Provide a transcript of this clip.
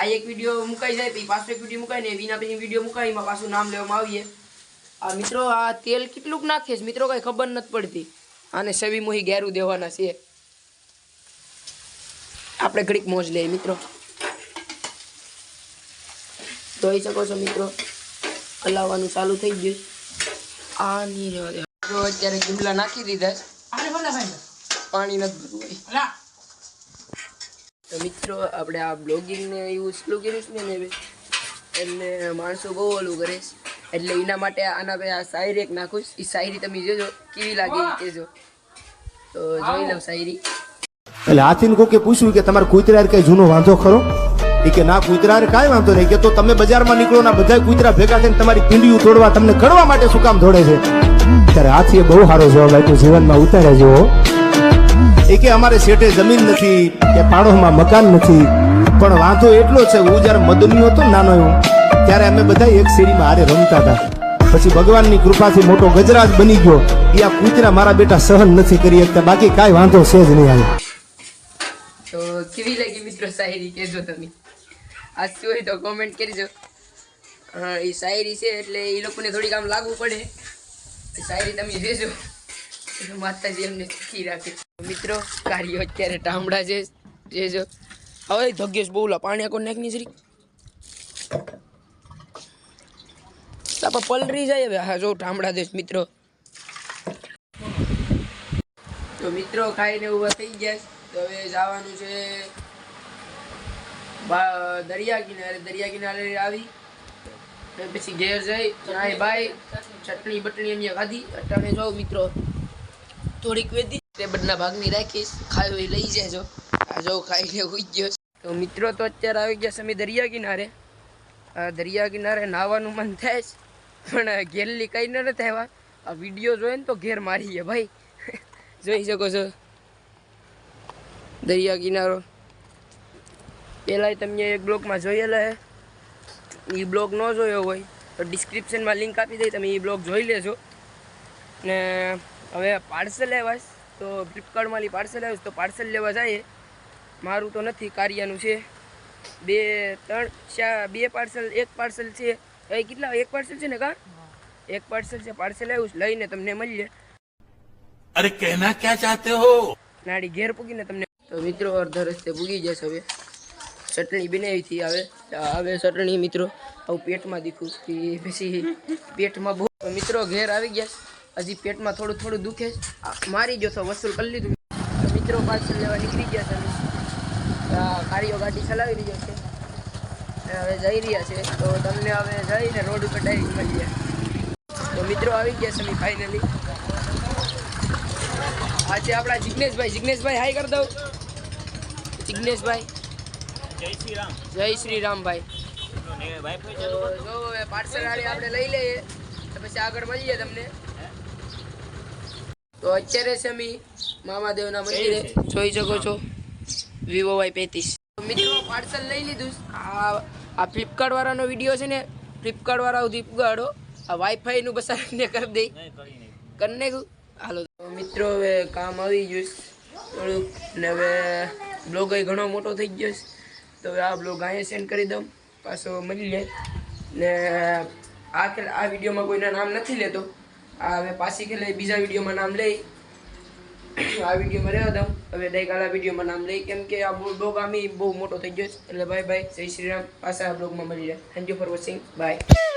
આ એક વિડીયો મુકાઈ જાય પછી પાછો એક વિડીયો મુકાય ને વિના પછી વિડીયો મુકાય એમાં પાછું નામ લેવામાં આવીએ આ મિત્રો આ તેલ કેટલુંક નાખે છે મિત્રો કઈ ખબર નથી પડતી આને સવી મોહી ગેરું દેવાના છે આપણે ઘડીક મોજ લઈએ મિત્રો જોઈ શકો છો મિત્રો હલાવવાનું ચાલુ થઈ ગયું આ ની રેવા દે તો અત્યારે ગીમલા નાખી દીધા આને ભલા ભાઈ પાણી નથી ભરવું તો મિત્રો આપણે આ બ્લોગિંગ ને યુઝ સ્લો કર્યું છે ને એટલે માણસો બહુ ઓલું કરે એટલે એના માટે આના ભાઈ આ શાયરી એક નાખું એ શાયરી તમે જોજો કેવી લાગે એ કહેજો તો જોઈ લઉં શાયરી એટલે હાથીને કોકે પૂછ્યું કે તમારે કૂતરા કઈ જૂનો વાંધો ખરો એ કે ના કૂતરા કાંઈ વાંધો નહીં કે તો તમે બજારમાં નીકળો ના બધા કૂતરા ભેગા થઈને તમારી પીંડીયું તોડવા તમને કડવા માટે શું કામ દોડે છે ત્યારે હાથીએ બહુ સારો જવાબ આપ્યો જીવનમાં ઉતાર્યા જેવો એ કે અમારે શેઠે જમીન નથી કે પાડોમાં મકાન નથી પણ વાંધો એટલો છે હું જયારે મદની હતો નાનો એવું ત્યારે અમે બધા એક શેરીમાં હારે રમતા હતા પછી ભગવાનની કૃપાથી મોટો ગજરાજ બની ગયો એ આ કૂતરા મારા બેટા સહન નથી કરી શકતા બાકી કાંઈ વાંધો છે જ નહીં આવે તો કેવી લાગી મિત્રો શાયરી કહેજો તમે આ શું હોય તો કોમેન્ટ કરજો એ શાયરી છે એટલે એ લોકોને થોડીક આમ લાગવું પડે શાયરી તમે જોજો માતાજી એમને શીખી રાખે મિત્રો કાર્યો અત્યારે ટામડા છે જેજો હવે ધગ્યેશ બોલા પાણી આખો નાખની જરી તાપા પલરી જાય હવે હા જો ટામડા દેશ મિત્રો તો મિત્રો ખાઈને ઊભા થઈ ગયા તો હવે જવાનું છે દરિયા કિનારે આવી પછી ઘેર જઈ નાય ભાઈ ચટણી બટણી એમ ખાધી અટાણે જાઉં મિત્રો થોડીક વેધી ટેબલના ભાગની રાખીશ ખાયો એ લઈ જાય આ જો ખાઈને હોઈ ગયો તો મિત્રો તો અત્યારે આવી ગયા અમે દરિયા કિનારે નાહવાનું મન થાય છે પણ ઘેરલી કઈ ન નથી આવ્યા આ વિડીયો જોઈને તો ઘેર મારીએ ભાઈ જોઈ શકો છો દરિયા કિનારો પહેલાં તમે એક બ્લોગમાં જોયેલા હે એ બ્લોગ ન જોયો હોય તો ડિસ્ક્રિપ્શનમાં લિંક આપી દઈ તમે એ બ્લોગ જોઈ લેજો ને હવે પાર્સલ આવ્યા તો ફ્લિપકાર્ટમાંથી પાર્સલ આવ્યું તો પાર્સલ લેવા જઈએ મારું તો નથી કાર્યનું છે બે પાર્સલ એક પાર્સલ છે એ કેટલા એક પાર્સલ છે ને કા એક પાર્સલ છે પાર્સલ આવ્યું લઈને તમને મળીએ અરે કહેના ક્યાં ચાહતે હો નાડી ઘેર પૂગીને તમને તો મિત્રો અડધા રસ્તે પૂગી જશે હવે ચટણી બનાવી હતી હવે ચટણી મિત્રો આવું પેટમાં દીખું કે પછી પેટમાં બહુ મિત્રો ઘેર આવી ગયા હજી પેટમાં થોડું થોડું દુખે મારી ગયો તો વસૂલ કરી લીધું તો મિત્રો પાર્સલ લેવા નીકળી ગયા તમે કાર્યો ગાડી ચલાવી રહ્યો છે હવે જઈ રહ્યા છે તો તમને હવે જઈને રોડ ઉપર ડાયરેક્ટ મળીએ તો મિત્રો આવી ગયા છે ફાઇનલી આ છે આપણા જિગ્નેશભાઈ હાઈ કરી દઉં જિગ્નેશભાઈ જય શ્રી રામ ભાઈ જો પાર્સલ વાળી આપણે લઈ લઈએ તો પછી આગળ મળીએ તમને તો અત્યારે છે અમે મામાદેવના મંદિરે જોઈ શકો છો વિવો Y35 મિત્રો પાર્સલ લઈ લીધું આ ફ્લિપકાર્ટ વાળાનો વિડીયો છે ને ફ્લિપકાર્ટ વાળા સુધી પુગાડો આ વાઈફાઈ નું બસાને કરી દઈ કરી નાખ્યું હાલો મિત્રો હવે કામ આવી ગયું થોડુંક ને હવે બ્લોગ ઘણો મોટો થઈ ગયો છે તો હવે આ બ્લોગ અહીંયા સેન્ડ કરી દઉં પાછો મળી લે ને આ વિડીયોમાં કોઈના નામ નથી લેતો આ હવે પાછી કે લઈ બીજા વિડીયોમાં નામ લઈ આ વિડીયોમાં રહેવા દઉં હવે ગઈકાલે વિડીયોમાં નામ લઈ કેમ કે આ બ્લોગ આમી બહુ મોટો થઈ ગયો છે એટલે બાય બાય જય શ્રી રામ પાછા આ બ્લોગમાં મળી જાય thank you for watching bye